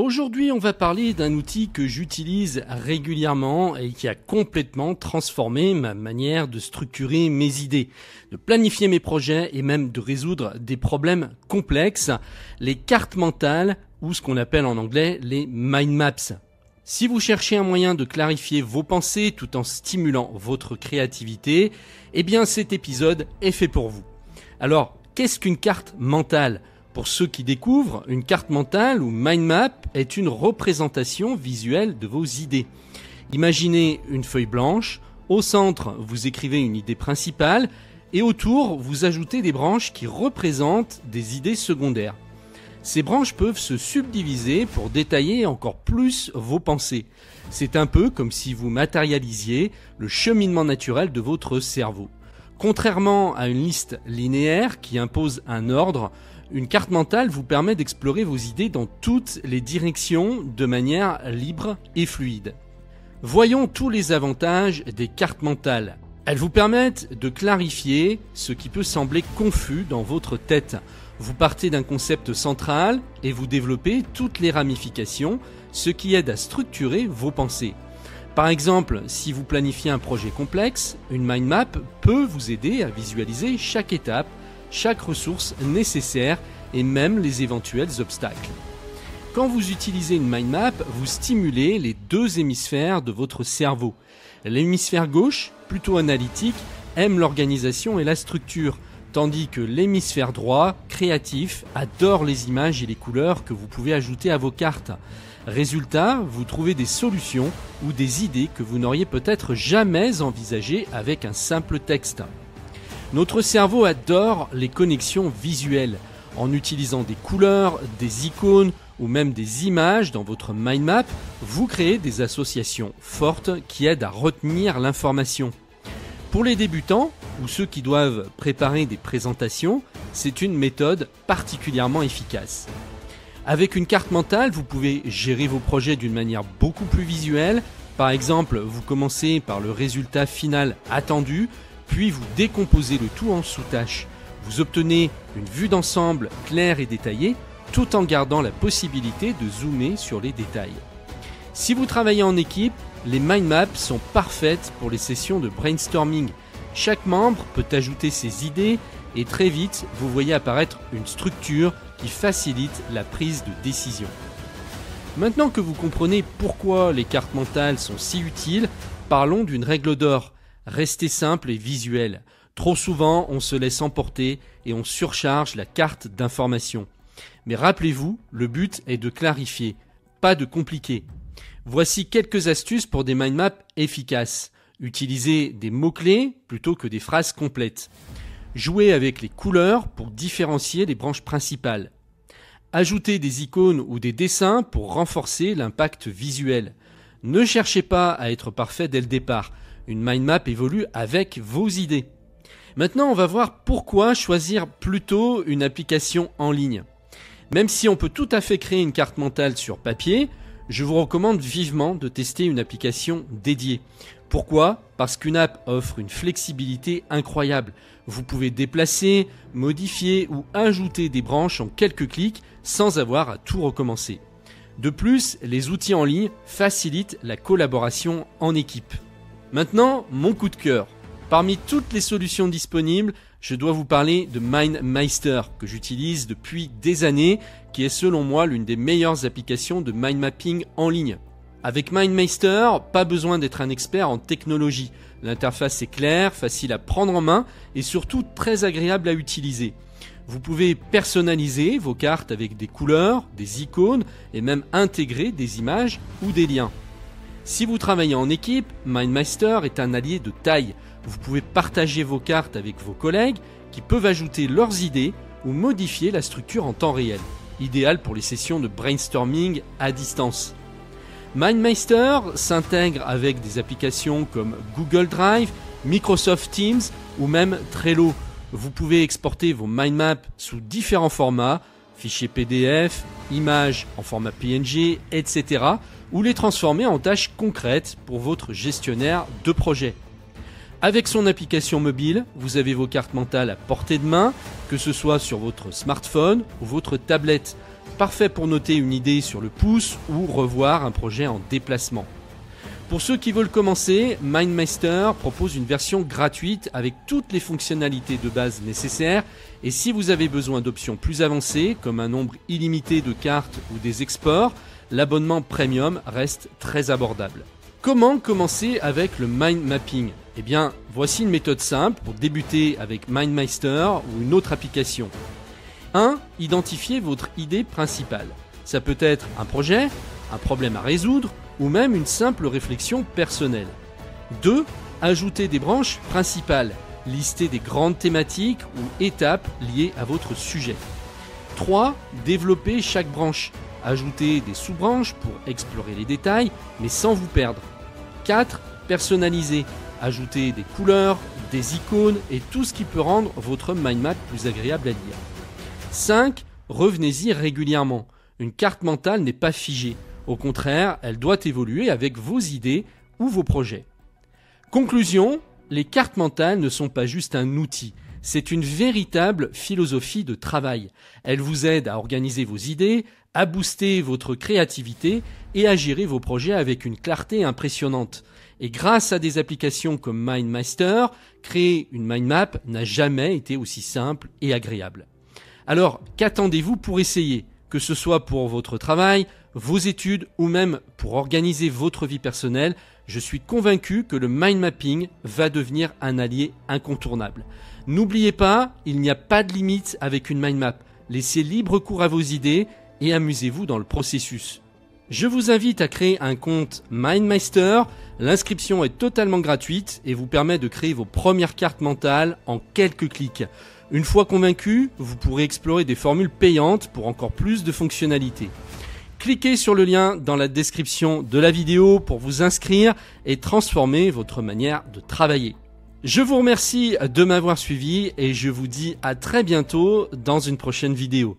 Aujourd'hui, on va parler d'un outil que j'utilise régulièrement et qui a complètement transformé ma manière de structurer mes idées, de planifier mes projets et même de résoudre des problèmes complexes, les cartes mentales ou ce qu'on appelle en anglais les mind maps. Si vous cherchez un moyen de clarifier vos pensées tout en stimulant votre créativité, eh bien cet épisode est fait pour vous. Alors, qu'est-ce qu'une carte mentale ? Pour ceux qui découvrent, une carte mentale ou mind map est une représentation visuelle de vos idées. Imaginez une feuille blanche, au centre vous écrivez une idée principale et autour vous ajoutez des branches qui représentent des idées secondaires. Ces branches peuvent se subdiviser pour détailler encore plus vos pensées. C'est un peu comme si vous matérialisiez le cheminement naturel de votre cerveau. Contrairement à une liste linéaire qui impose un ordre, une carte mentale vous permet d'explorer vos idées dans toutes les directions de manière libre et fluide. Voyons tous les avantages des cartes mentales. Elles vous permettent de clarifier ce qui peut sembler confus dans votre tête. Vous partez d'un concept central et vous développez toutes les ramifications, ce qui aide à structurer vos pensées. Par exemple, si vous planifiez un projet complexe, une mind map peut vous aider à visualiser chaque étape, chaque ressource nécessaire et même les éventuels obstacles. Quand vous utilisez une mind map, vous stimulez les deux hémisphères de votre cerveau. L'hémisphère gauche, plutôt analytique, aime l'organisation et la structure, tandis que l'hémisphère droit, créatif, adore les images et les couleurs que vous pouvez ajouter à vos cartes. Résultat, vous trouvez des solutions ou des idées que vous n'auriez peut-être jamais envisagées avec un simple texte. Notre cerveau adore les connexions visuelles. En utilisant des couleurs, des icônes ou même des images dans votre mind map, vous créez des associations fortes qui aident à retenir l'information. Pour les débutants ou ceux qui doivent préparer des présentations, c'est une méthode particulièrement efficace. Avec une carte mentale, vous pouvez gérer vos projets d'une manière beaucoup plus visuelle. Par exemple, vous commencez par le résultat final attendu, puis vous décomposez le tout en sous-tâches. Vous obtenez une vue d'ensemble claire et détaillée, tout en gardant la possibilité de zoomer sur les détails. Si vous travaillez en équipe, les mind maps sont parfaites pour les sessions de brainstorming. Chaque membre peut ajouter ses idées et très vite, vous voyez apparaître une structure qui facilite la prise de décision. Maintenant que vous comprenez pourquoi les cartes mentales sont si utiles, parlons d'une règle d'or. Restez simple et visuel. Trop souvent, on se laisse emporter et on surcharge la carte d'information. Mais rappelez-vous, le but est de clarifier, pas de compliquer. Voici quelques astuces pour des mind maps efficaces. Utilisez des mots-clés plutôt que des phrases complètes. Jouez avec les couleurs pour différencier les branches principales. Ajoutez des icônes ou des dessins pour renforcer l'impact visuel. Ne cherchez pas à être parfait dès le départ. Une mind map évolue avec vos idées. Maintenant, on va voir pourquoi choisir plutôt une application en ligne. Même si on peut tout à fait créer une carte mentale sur papier, je vous recommande vivement de tester une application dédiée. Pourquoi ? Parce qu'une app offre une flexibilité incroyable. Vous pouvez déplacer, modifier ou ajouter des branches en quelques clics sans avoir à tout recommencer. De plus, les outils en ligne facilitent la collaboration en équipe. Maintenant, mon coup de cœur. Parmi toutes les solutions disponibles, je dois vous parler de MindMeister que j'utilise depuis des années, qui est selon moi l'une des meilleures applications de mind mapping en ligne. Avec MindMeister, pas besoin d'être un expert en technologie. L'interface est claire, facile à prendre en main et surtout très agréable à utiliser. Vous pouvez personnaliser vos cartes avec des couleurs, des icônes et même intégrer des images ou des liens. Si vous travaillez en équipe, MindMeister est un allié de taille. Vous pouvez partager vos cartes avec vos collègues qui peuvent ajouter leurs idées ou modifier la structure en temps réel. Idéal pour les sessions de brainstorming à distance. MindMeister s'intègre avec des applications comme Google Drive, Microsoft Teams ou même Trello. Vous pouvez exporter vos mind maps sous différents formats, fichiers PDF, images en format PNG, etc. ou les transformer en tâches concrètes pour votre gestionnaire de projet. Avec son application mobile, vous avez vos cartes mentales à portée de main, que ce soit sur votre smartphone ou votre tablette. Parfait pour noter une idée sur le pouce ou revoir un projet en déplacement. Pour ceux qui veulent commencer, MindMeister propose une version gratuite avec toutes les fonctionnalités de base nécessaires, et si vous avez besoin d'options plus avancées comme un nombre illimité de cartes ou des exports, l'abonnement premium reste très abordable. Comment commencer avec le mind mapping? Eh bien, voici une méthode simple pour débuter avec MindMeister ou une autre application. 1. Identifiez votre idée principale. Ça peut être un projet, un problème à résoudre, ou même une simple réflexion personnelle. 2. Ajoutez des branches principales. Listez des grandes thématiques ou étapes liées à votre sujet. 3. Développez chaque branche. Ajoutez des sous-branches pour explorer les détails, mais sans vous perdre. 4. Personnalisez. Ajoutez des couleurs, des icônes et tout ce qui peut rendre votre mind map plus agréable à lire. 5. Revenez-y régulièrement. Une carte mentale n'est pas figée. Au contraire, elle doit évoluer avec vos idées ou vos projets. Conclusion, les cartes mentales ne sont pas juste un outil, c'est une véritable philosophie de travail. Elles vous aident à organiser vos idées, à booster votre créativité et à gérer vos projets avec une clarté impressionnante. Et grâce à des applications comme MindMeister, créer une mind map n'a jamais été aussi simple et agréable. Alors, qu'attendez-vous pour essayer ? Que ce soit pour votre travail, vos études ou même pour organiser votre vie personnelle, je suis convaincu que le mind mapping va devenir un allié incontournable. N'oubliez pas, il n'y a pas de limite avec une mind map. Laissez libre cours à vos idées et amusez-vous dans le processus. Je vous invite à créer un compte MindMeister. L'inscription est totalement gratuite et vous permet de créer vos premières cartes mentales en quelques clics. Une fois convaincu, vous pourrez explorer des formules payantes pour encore plus de fonctionnalités. Cliquez sur le lien dans la description de la vidéo pour vous inscrire et transformer votre manière de travailler. Je vous remercie de m'avoir suivi et je vous dis à très bientôt dans une prochaine vidéo.